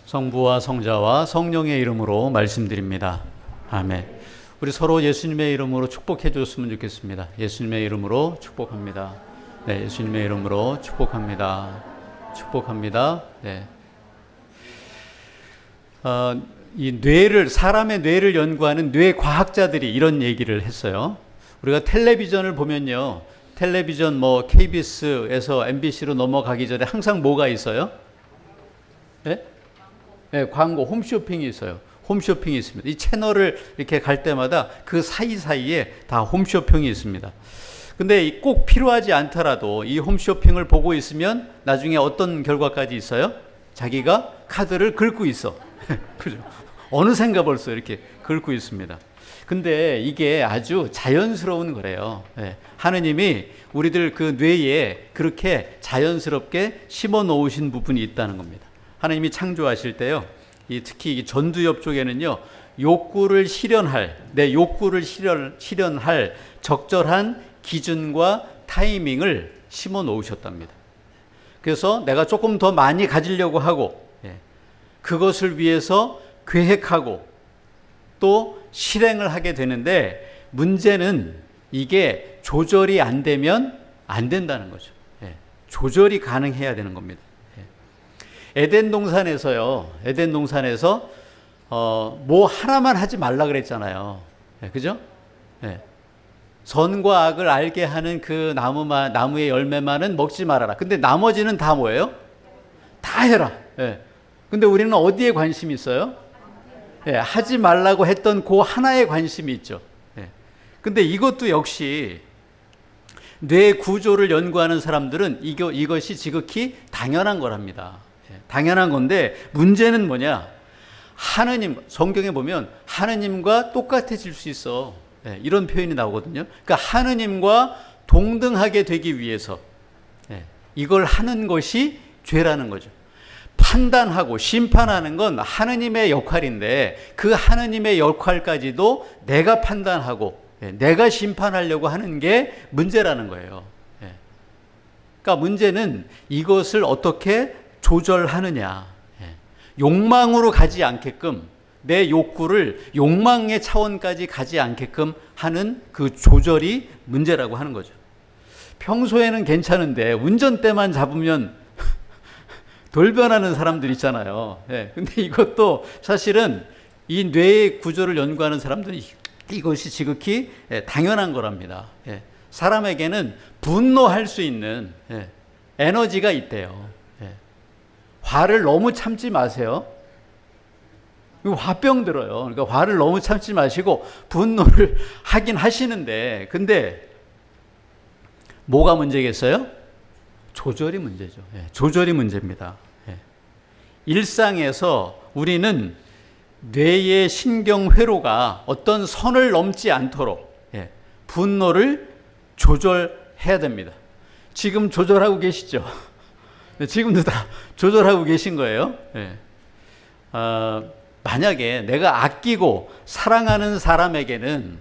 성부와 성자와 성령의 이름으로 말씀드립니다. 아멘. 우리 서로 예수님의 이름으로 축복해 줬으면 좋겠습니다. 예수님의 이름으로 축복합니다. 네, 예수님의 이름으로 축복합니다. 축복합니다. 네. 이 뇌를, 사람의 뇌를 연구하는 뇌 과학자들이 이런 얘기를 했어요. 우리가 텔레비전을 보면요, 텔레비전 KBS에서 MBC로 넘어가기 전에 항상 뭐가 있어요? 네? 네, 광고, 홈쇼핑이 있어요. 홈쇼핑이 있습니다. 이 채널을 이렇게 갈 때마다 그 사이사이에 다 홈쇼핑이 있습니다. 근데 꼭 필요하지 않더라도 이 홈쇼핑을 보고 있으면 나중에 어떤 결과까지 있어요? 자기가 카드를 긁고 있어. 그죠? 어느샌가 벌써 이렇게 긁고 있습니다. 근데 이게 아주 자연스러운 거래요. 네. 하느님이 우리들 그 뇌에 그렇게 자연스럽게 심어 놓으신 부분이 있다는 겁니다. 하나님이 창조하실 때요, 특히 전두엽 쪽에는요, 욕구를 실현할, 내 욕구를 실현할 적절한 기준과 타이밍을 심어 놓으셨답니다. 그래서 내가 조금 더 많이 가지려고 하고, 그것을 위해서 계획하고 또 실행을 하게 되는데, 문제는 이게 조절이 안 되면 안 된다는 거죠. 조절이 가능해야 되는 겁니다. 에덴 동산에서요, 에덴 동산에서 뭐 하나만 하지 말라 그랬잖아요. 그죠? 선과 악을 알게 하는 그 나무의 열매만은 먹지 말아라. 근데 나머지는 다 뭐예요? 다 해라. 근데 우리는 어디에 관심이 있어요? 하지 말라고 했던 그 하나에 관심이 있죠. 근데 이것도 역시 뇌 구조를 연구하는 사람들은 이것이 지극히 당연한 거랍니다. 당연한 건데, 문제는 뭐냐? 성경에 보면 하느님과 똑같아질 수 있어. 이런 표현이 나오거든요. 그러니까 하느님과 동등하게 되기 위해서 이걸 하는 것이 죄라는 거죠. 판단하고 심판하는 건 하느님의 역할인데, 그 하느님의 역할까지도 내가 판단하고 내가 심판하려고 하는 게 문제라는 거예요. 그러니까 문제는 이것을 어떻게 조절하느냐. 욕망으로 가지 않게끔, 내 욕구를 욕망의 차원까지 가지 않게끔 하는 그 조절이 문제라고 하는 거죠. 평소에는 괜찮은데 운전대만 잡으면 돌변하는 사람들 있잖아요. 근데 이것도 사실은 이 뇌의 구조를 연구하는 사람들이 이것이 지극히 당연한 거랍니다. 사람에게는 분노할 수 있는 에너지가 있대요. 화를 너무 참지 마세요. 화병 들어요. 그러니까 화를 너무 참지 마시고 분노를 하긴 하시는데, 근데 뭐가 문제겠어요? 조절이 문제죠. 조절이 문제입니다. 일상에서 우리는 뇌의 신경회로가 어떤 선을 넘지 않도록 분노를 조절해야 됩니다. 지금 조절하고 계시죠? 지금도 다 조절하고 계신 거예요. 만약에 내가 아끼고 사랑하는 사람에게는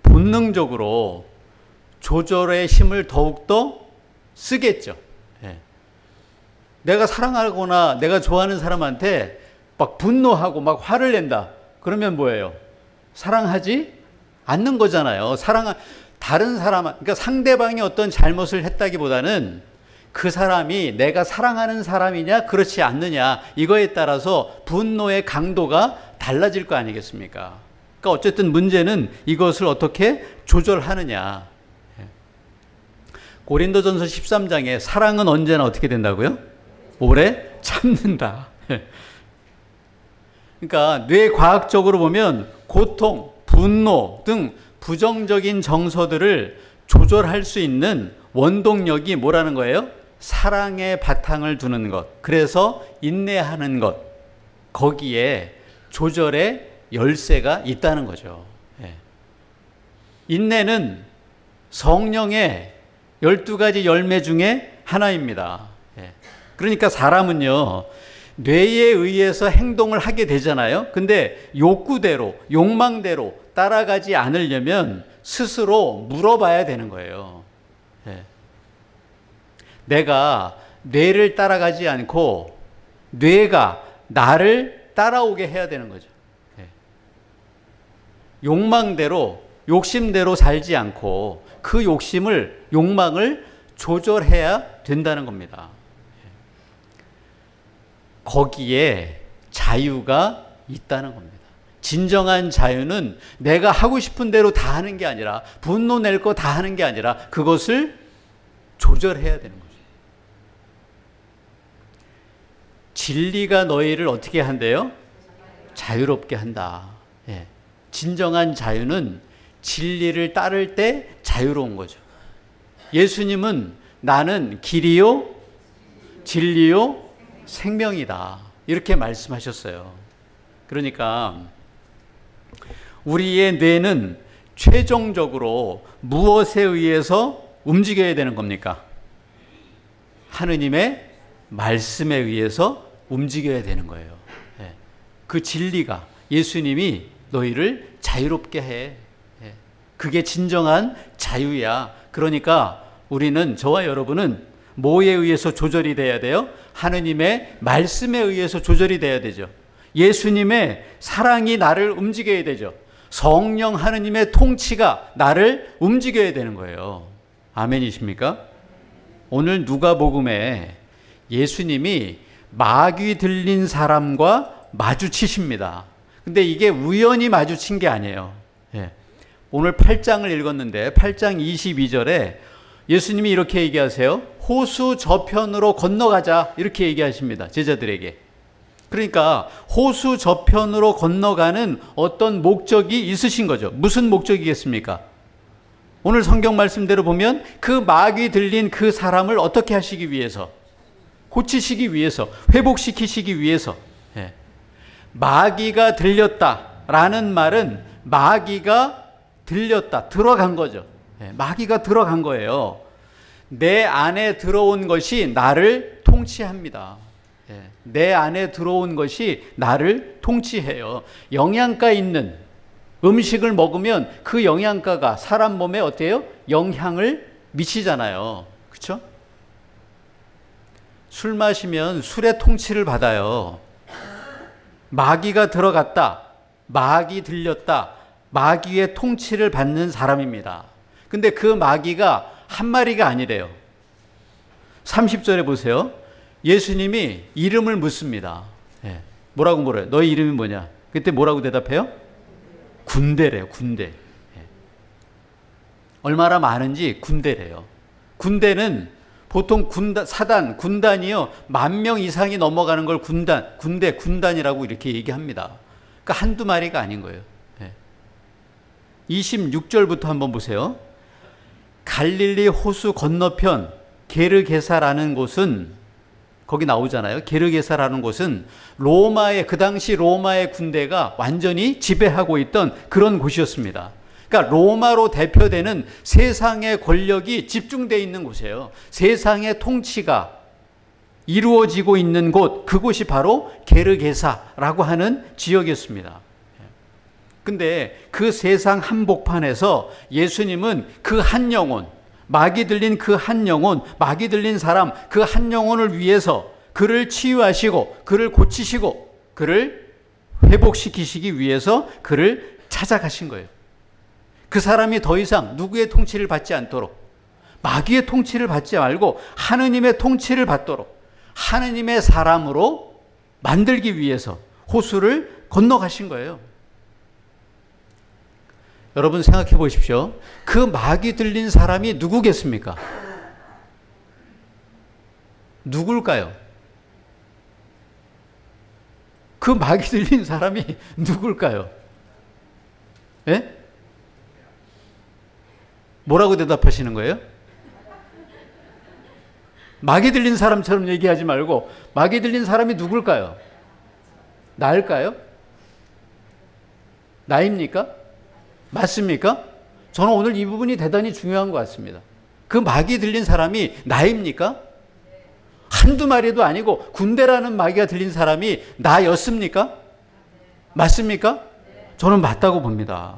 본능적으로 조절의 힘을 더욱더 쓰겠죠. 내가 사랑하거나 내가 좋아하는 사람한테 막 분노하고 막 화를 낸다. 그러면 뭐예요? 사랑하지 않는 거잖아요. 다른 사람, 그러니까 상대방이 어떤 잘못을 했다기보다는 그 사람이 내가 사랑하는 사람이냐 그렇지 않느냐, 이거에 따라서 분노의 강도가 달라질 거 아니겠습니까? 그러니까 어쨌든 문제는 이것을 어떻게 조절하느냐. 고린도전서 13장에 사랑은 언제나 어떻게 된다고요? 오래 참는다. 그러니까 뇌과학적으로 보면 고통, 분노 등 부정적인 정서들을 조절할 수 있는 원동력이 뭐라는 거예요? 사랑의 바탕을 두는 것, 그래서 인내하는 것, 거기에 조절의 열쇠가 있다는 거죠. 인내는 성령의 12가지 열매 중에 하나입니다. 그러니까 사람은요, 뇌에 의해서 행동을 하게 되잖아요. 근데 욕구대로, 욕망대로 따라가지 않으려면 스스로 물어봐야 되는 거예요. 내가 뇌를 따라가지 않고 뇌가 나를 따라오게 해야 되는 거죠. 욕망대로, 욕심대로 살지 않고 그 욕망을 조절해야 된다는 겁니다. 거기에 자유가 있다는 겁니다. 진정한 자유는 내가 하고 싶은 대로 다 하는 게 아니라, 분노 낼 거 다 하는 게 아니라 그것을 조절해야 되는 거죠. 진리가 너희를 어떻게 한대요? 자유롭게 한다. 진정한 자유는 진리를 따를 때 자유로운 거죠. 예수님은 나는 길이요, 진리요, 생명이다. 이렇게 말씀하셨어요. 그러니까 우리의 뇌는 최종적으로 무엇에 의해서 움직여야 되는 겁니까? 하느님의 말씀에 의해서 움직여야 되는 거예요. 그 진리가, 예수님이 너희를 자유롭게 해. 그게 진정한 자유야. 그러니까 우리는, 저와 여러분은 뭐에 의해서 조절이 돼야 돼요? 하느님의 말씀에 의해서 조절이 돼야 되죠. 예수님의 사랑이 나를 움직여야 되죠. 성령 하느님의 통치가 나를 움직여야 되는 거예요. 아멘이십니까? 오늘 누가복음에 예수님이 마귀 들린 사람과 마주치십니다. 근데 이게 우연히 마주친 게 아니에요. 오늘 8장을 읽었는데 8장 22절에 예수님이 이렇게 얘기하세요. 호수 저편으로 건너가자, 이렇게 얘기하십니다. 제자들에게. 그러니까 호수 저편으로 건너가는 어떤 목적이 있으신 거죠. 무슨 목적이겠습니까? 오늘 성경 말씀대로 보면 그 마귀 들린 그 사람을 어떻게 하시기 위해서, 고치시기 위해서, 회복시키시기 위해서. 마귀가 들렸다라는 말은 마귀가 들렸다, 들어간 거죠. 마귀가 들어간 거예요. 내 안에 들어온 것이 나를 통치합니다. 내 안에 들어온 것이 나를 통치해요. 영양가 있는 음식을 먹으면 그 영양가가 사람 몸에 어때요? 영향을 미치잖아요. 그렇죠? 술 마시면 술의 통치를 받아요. 마귀가 들어갔다, 마귀 들렸다, 마귀의 통치를 받는 사람입니다. 근데 그 마귀가 한 마리가 아니래요. 30절에 보세요. 예수님이 이름을 묻습니다. 뭐라고 물어요? 너희 이름이 뭐냐? 그때 뭐라고 대답해요? 군대래요. 군대. 얼마나 많은지 군대래요. 군대는 보통 사단, 군단이요, 10,000명 이상이 넘어가는 걸 군단이라고 이렇게 얘기합니다. 그러니까 한두 마리가 아닌 거예요. 26절부터 한번 보세요. 갈릴리 호수 건너편 게르게사라는 곳은, 거기 나오잖아요. 게르게사라는 곳은 그 당시 로마의 군대가 완전히 지배하고 있던 그런 곳이었습니다. 그러니까 로마로 대표되는 세상의 권력이 집중되어 있는 곳이에요. 세상의 통치가 이루어지고 있는 곳, 그곳이 바로 게르게사라고 하는 지역이었습니다. 근데 그 세상 한복판에서 예수님은 그 한 영혼, 마귀 들린 그 한 영혼, 마귀 들린 사람, 그 한 영혼을 위해서 그를 치유하시고, 그를 고치시고, 그를 회복시키시기 위해서 그를 찾아가신 거예요. 그 사람이 더 이상 누구의 통치를 받지 않도록, 마귀의 통치를 받지 말고 하느님의 통치를 받도록 하느님의 사람으로 만들기 위해서 호수를 건너가신 거예요. 여러분 생각해 보십시오. 그 마귀 들린 사람이 누구겠습니까? 누굴까요? 그 마귀 들린 사람이 누굴까요? 예? 뭐라고 대답하시는 거예요? 마귀 들린 사람처럼 얘기하지 말고, 마귀 들린 사람이 누굴까요? 나일까요? 나입니까? 맞습니까? 저는 오늘 이 부분이 대단히 중요한 것 같습니다. 그 마귀 들린 사람이 나입니까? 한두 마리도 아니고 군대라는 마귀가 들린 사람이 나였습니까? 맞습니까? 저는 맞다고 봅니다.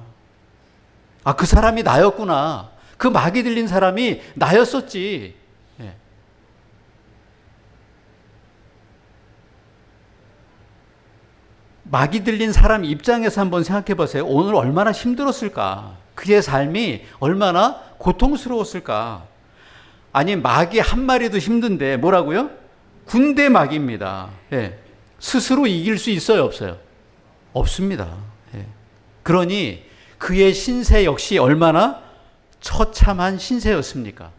아, 그 사람이 나였구나. 그 마귀 들린 사람이 나였었지. 마귀 들린 사람 입장에서 한번 생각해 보세요. 오늘 얼마나 힘들었을까? 그의 삶이 얼마나 고통스러웠을까? 아니, 마귀 한 마리도 힘든데 뭐라고요? 군대 마귀입니다. 예. 스스로 이길 수 있어요, 없어요? 없습니다. 예. 그러니 그의 신세 역시 얼마나 처참한 신세였습니까?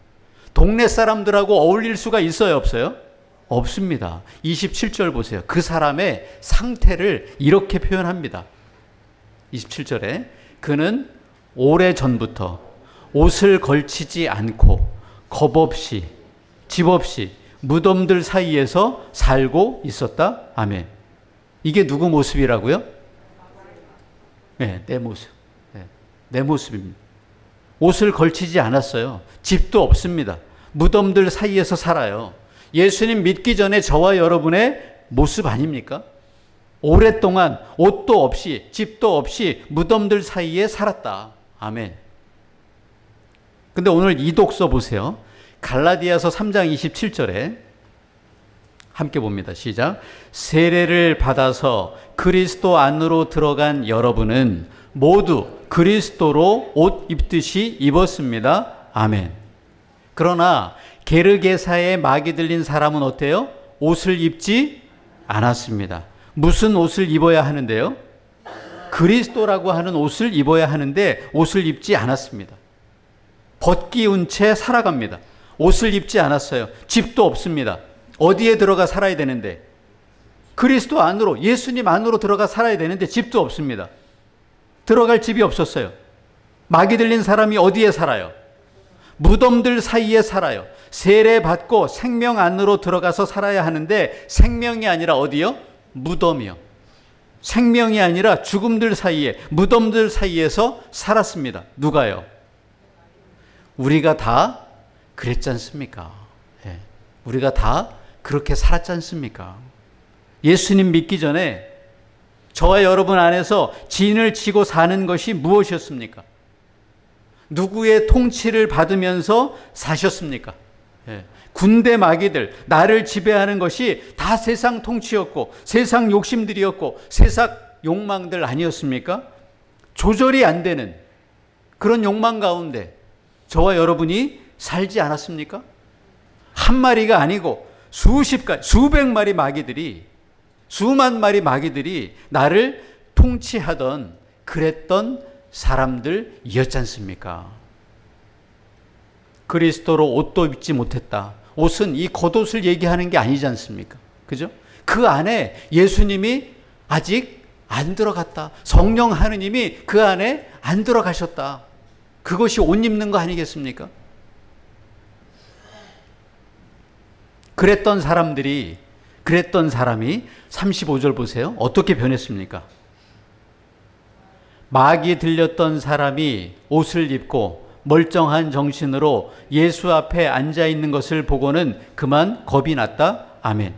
동네 사람들하고 어울릴 수가 있어요, 없어요? 없습니다. 27절 보세요. 그 사람의 상태를 이렇게 표현합니다. 27절에 그는 오래전부터 옷을 걸치지 않고 겁 없이 집 없이 무덤들 사이에서 살고 있었다. 아멘. 이게 누구 모습이라고요? 네, 내 모습. 네, 내 모습입니다. 옷을 걸치지 않았어요. 집도 없습니다. 무덤들 사이에서 살아요. 예수님 믿기 전에 저와 여러분의 모습 아닙니까? 오랫동안 옷도 없이 집도 없이 무덤들 사이에 살았다. 아멘. 근데 오늘 이 독서 보세요. 갈라디아서 3장 27절에 함께 봅니다. 시작. 세례를 받아서 그리스도 안으로 들어간 여러분은 모두 그리스도로 옷 입듯이 입었습니다. 아멘. 그러나 게르게사에 마귀 들린 사람은 어때요? 옷을 입지 않았습니다. 무슨 옷을 입어야 하는데요? 그리스도라고 하는 옷을 입어야 하는데 옷을 입지 않았습니다. 벗기운 채 살아갑니다. 옷을 입지 않았어요. 집도 없습니다. 어디에 들어가 살아야 되는데? 그리스도 안으로, 예수님 안으로 들어가 살아야 되는데 집도 없습니다. 들어갈 집이 없었어요. 마귀 들린 사람이 어디에 살아요? 무덤들 사이에 살아요. 세례 받고 생명 안으로 들어가서 살아야 하는데 생명이 아니라 어디요? 무덤이요. 생명이 아니라 죽음들 사이에, 무덤들 사이에서 살았습니다. 누가요? 우리가 다 그랬지 않습니까? 예. 우리가 다 그렇게 살았지 않습니까? 예수님 믿기 전에 저와 여러분 안에서 진을 치고 사는 것이 무엇이었습니까? 누구의 통치를 받으면서 사셨습니까? 예. 군대 마귀들, 나를 지배하는 것이 다 세상 통치였고 세상 욕심들이었고 세상 욕망들 아니었습니까? 조절이 안 되는 그런 욕망 가운데 저와 여러분이 살지 않았습니까? 한 마리가 아니고 수백 마리 마귀들이, 수만 마리 마귀들이 나를 통치하던 그랬던 사람들이었지 않습니까? 그리스도로 옷도 입지 못했다. 옷은 이 겉옷을 얘기하는 게 아니지 않습니까? 그죠? 그 안에 예수님이 아직 안 들어갔다. 성령 하느님이 그 안에 안 들어가셨다. 그것이 옷 입는 거 아니겠습니까? 그랬던 사람이 35절 보세요. 어떻게 변했습니까? 마귀 들렸던 사람이 옷을 입고 멀쩡한 정신으로 예수 앞에 앉아 있는 것을 보고는 그만 겁이 났다. 아멘.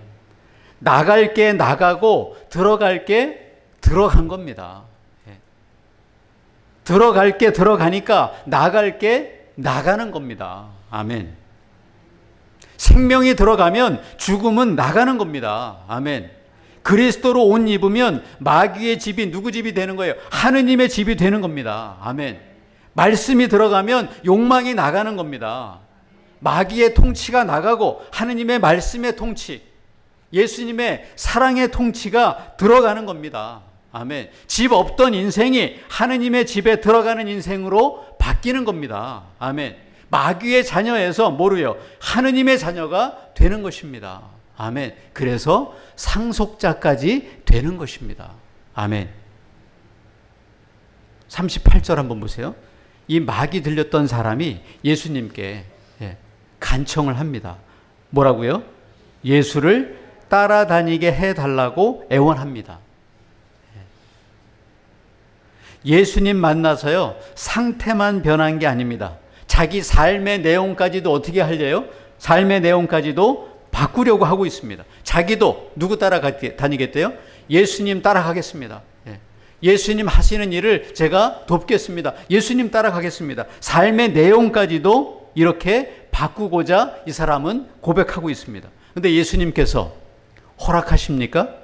나갈 게 나가고 들어갈 게 들어간 겁니다. 들어갈 게 들어가니까 나갈 게 나가는 겁니다. 아멘. 생명이 들어가면 죽음은 나가는 겁니다. 아멘. 그리스도로 옷 입으면 마귀의 집이 누구 집이 되는 거예요? 하느님의 집이 되는 겁니다. 아멘. 말씀이 들어가면 욕망이 나가는 겁니다. 마귀의 통치가 나가고 하느님의 말씀의 통치, 예수님의 사랑의 통치가 들어가는 겁니다. 아멘. 집 없던 인생이 하느님의 집에 들어가는 인생으로 바뀌는 겁니다. 아멘. 마귀의 자녀에서 뭐로요? 하느님의 자녀가 되는 것입니다. 아멘. 그래서 상속자까지 되는 것입니다. 아멘. 38절 한번 보세요. 이 마귀 들렸던 사람이 예수님께 간청을 합니다. 뭐라고요? 예수를 따라다니게 해달라고 애원합니다. 예수님 만나서요, 상태만 변한 게 아닙니다. 자기 삶의 내용까지도 어떻게 하려요? 삶의 내용까지도 바꾸려고 하고 있습니다. 자기도 누구 따라다니겠대요? 예수님 따라가겠습니다. 예수님 하시는 일을 제가 돕겠습니다. 예수님 따라가겠습니다. 삶의 내용까지도 이렇게 바꾸고자 이 사람은 고백하고 있습니다. 그런데 예수님께서 허락하십니까?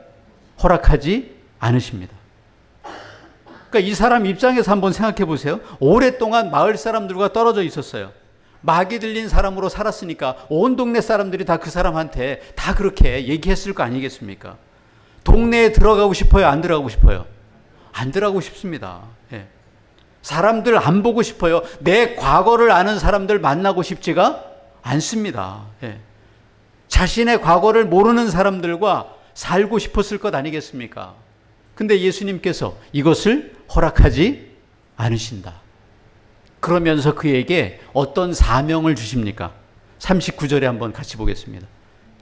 허락하지 않으십니다. 그러니까 이 사람 입장에서 한번 생각해 보세요. 오랫동안 마을 사람들과 떨어져 있었어요. 마귀 들린 사람으로 살았으니까 온 동네 사람들이 다 그 사람한테 다 그렇게 얘기했을 거 아니겠습니까? 동네에 들어가고 싶어요? 안 들어가고 싶어요? 안 들어가고 싶습니다. 예. 사람들 안 보고 싶어요. 내 과거를 아는 사람들 만나고 싶지가 않습니다. 예. 자신의 과거를 모르는 사람들과 살고 싶었을 것 아니겠습니까? 근데 예수님께서 이것을 허락하지 않으신다. 그러면서 그에게 어떤 사명을 주십니까? 39절에 한번 같이 보겠습니다.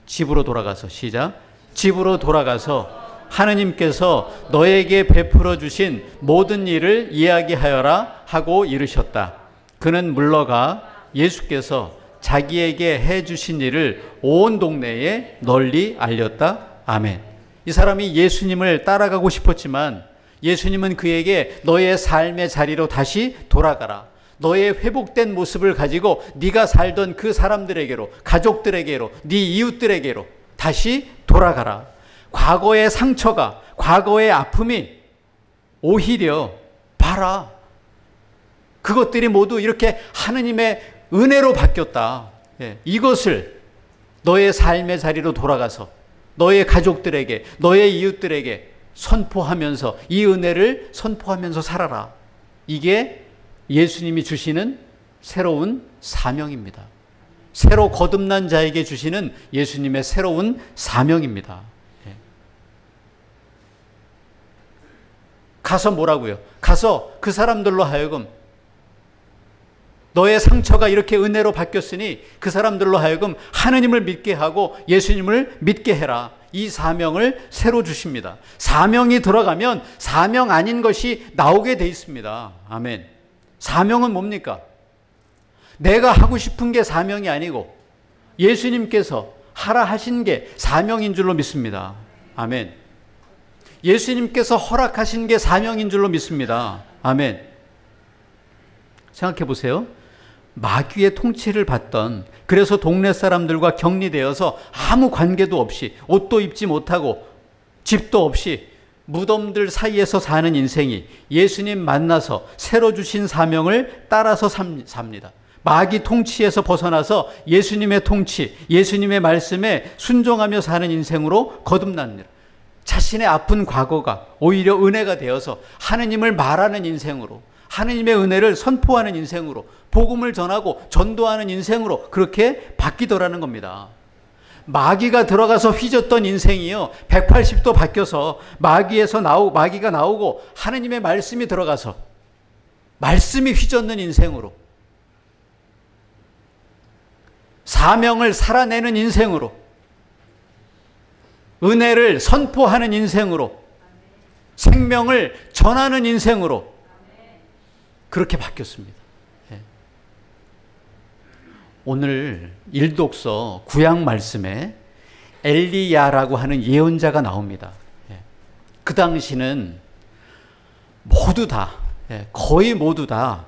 집으로 돌아가서 시작. 집으로 돌아가서 하느님께서 너에게 베풀어 주신 모든 일을 이야기하여라 하고 이르셨다. 그는 물러가 예수께서 자기에게 해 주신 일을 온 동네에 널리 알렸다. 아멘. 이 사람이 예수님을 따라가고 싶었지만 예수님은 그에게 너의 삶의 자리로 다시 돌아가라. 너의 회복된 모습을 가지고 네가 살던 그 사람들에게로, 가족들에게로, 네 이웃들에게로 다시 돌아가라. 과거의 상처가, 과거의 아픔이 오히려 봐라. 그것들이 모두 이렇게 하느님의 은혜로 바뀌었다. 예, 이것을 너의 삶의 자리로 돌아가서 너의 가족들에게, 너의 이웃들에게 선포하면서 이 은혜를 선포하면서 살아라. 이게 예수님이 주시는 새로운 사명입니다. 새로 거듭난 자에게 주시는 예수님의 새로운 사명입니다. 예. 가서 뭐라고요? 가서 그 사람들로 하여금 너의 상처가 이렇게 은혜로 바뀌었으니 그 사람들로 하여금 하느님을 믿게 하고 예수님을 믿게 해라. 이 사명을 새로 주십니다. 사명이 들어가면 사명 아닌 것이 나오게 돼 있습니다. 아멘. 사명은 뭡니까? 내가 하고 싶은 게 사명이 아니고 예수님께서 하라 하신 게 사명인 줄로 믿습니다. 아멘. 예수님께서 허락하신 게 사명인 줄로 믿습니다. 아멘. 생각해 보세요. 마귀의 통치를 받던, 그래서 동네 사람들과 격리되어서 아무 관계도 없이 옷도 입지 못하고 집도 없이 무덤들 사이에서 사는 인생이 예수님 만나서 새로 주신 사명을 따라서 삽니다. 마귀 통치에서 벗어나서 예수님의 통치, 예수님의 말씀에 순종하며 사는 인생으로 거듭납니다. 자신의 아픈 과거가 오히려 은혜가 되어서 하느님을 말하는 인생으로, 하느님의 은혜를 선포하는 인생으로, 복음을 전하고 전도하는 인생으로 그렇게 바뀌더라는 겁니다. 마귀가 들어가서 휘젓던 인생이요 180도 바뀌어서 마귀가 나오고 하느님의 말씀이 들어가서 말씀이 휘젓는 인생으로, 사명을 살아내는 인생으로, 은혜를 선포하는 인생으로, 생명을 전하는 인생으로 그렇게 바뀌었습니다. 예. 오늘 일독서 구약 말씀에 엘리야라고 하는 예언자가 나옵니다. 예. 그 당시는 모두 다, 거의 모두 다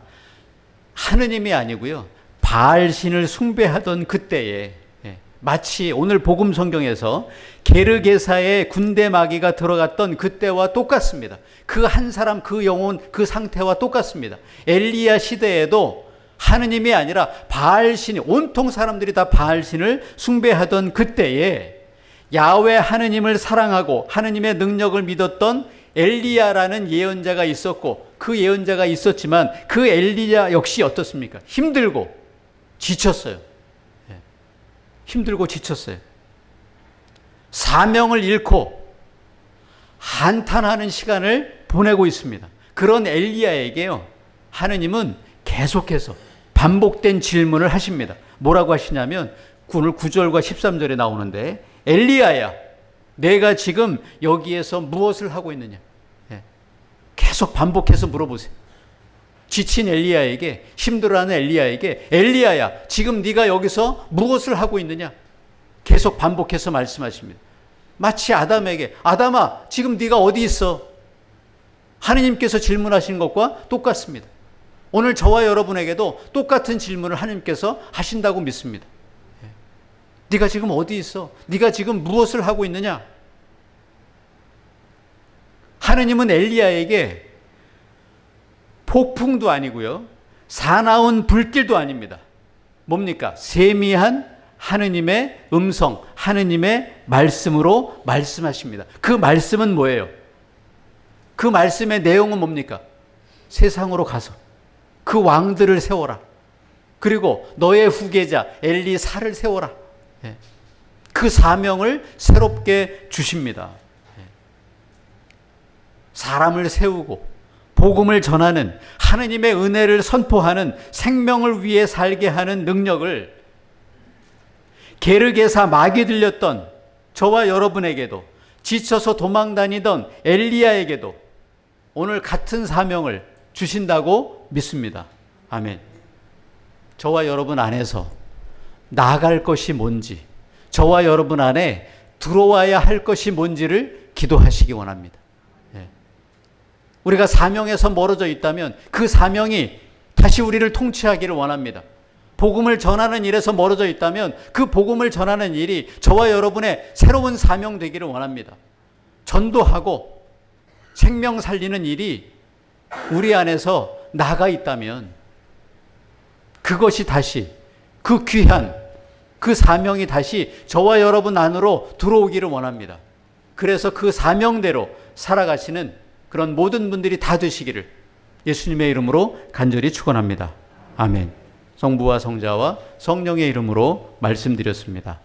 하느님이 아니고요 바알신을 숭배하던 그때에, 마치 오늘 복음 성경에서 게르게사의 군대 마귀가 들어갔던 그때와 똑같습니다. 그 한 사람, 그 영혼, 그 상태와 똑같습니다. 엘리야 시대에도 하느님이 아니라 바알신이, 온통 사람들이 다 바알신을 숭배하던 그때에 야훼 하느님을 사랑하고 하느님의 능력을 믿었던 엘리야라는 예언자가 있었고, 그 예언자가 있었지만 그 엘리야 역시 어떻습니까? 힘들고 지쳤어요. 힘들고 지쳤어요. 사명을 잃고 한탄하는 시간을 보내고 있습니다. 그런 엘리야에게요 하느님은 계속해서 반복된 질문을 하십니다. 뭐라고 하시냐면 오늘 9절과 13절에 나오는데, 엘리야야 내가 지금 여기에서 무엇을 하고 있느냐. 계속 반복해서 물어보세요. 지친 엘리야에게, 힘들어하는 엘리야에게, 엘리야야 지금 네가 여기서 무엇을 하고 있느냐. 계속 반복해서 말씀하십니다. 마치 아담에게, 아담아 지금 네가 어디 있어? 하느님께서 질문하신 것과 똑같습니다. 오늘 저와 여러분에게도 똑같은 질문을 하느님께서 하신다고 믿습니다. 네가 지금 어디 있어? 네가 지금 무엇을 하고 있느냐? 하느님은 엘리야에게 폭풍도 아니고요, 사나운 불길도 아닙니다. 뭡니까? 세미한 하느님의 음성, 하느님의 말씀으로 말씀하십니다. 그 말씀은 뭐예요? 그 말씀의 내용은 뭡니까? 세상으로 가서 그 왕들을 세워라. 그리고 너의 후계자 엘리사를 세워라. 그 사명을 새롭게 주십니다. 사람을 세우고 복음을 전하는, 하느님의 은혜를 선포하는, 생명을 위해 살게 하는 능력을 게르게사 막이 들렸던 저와 여러분에게도, 지쳐서 도망다니던 엘리야에게도 오늘 같은 사명을 주신다고 믿습니다. 아멘. 저와 여러분 안에서 나아갈 것이 뭔지, 저와 여러분 안에 들어와야 할 것이 뭔지를 기도하시기 원합니다. 우리가 사명에서 멀어져 있다면 그 사명이 다시 우리를 통치하기를 원합니다. 복음을 전하는 일에서 멀어져 있다면 그 복음을 전하는 일이 저와 여러분의 새로운 사명 되기를 원합니다. 전도하고 생명 살리는 일이 우리 안에서 나가 있다면 그것이 다시, 그 귀한 그 사명이 다시 저와 여러분 안으로 들어오기를 원합니다. 그래서 그 사명대로 살아가시는 그런 모든 분들이 다 되시기를 예수님의 이름으로 간절히 축원합니다. 아멘. 성부와 성자와 성령의 이름으로 말씀드렸습니다.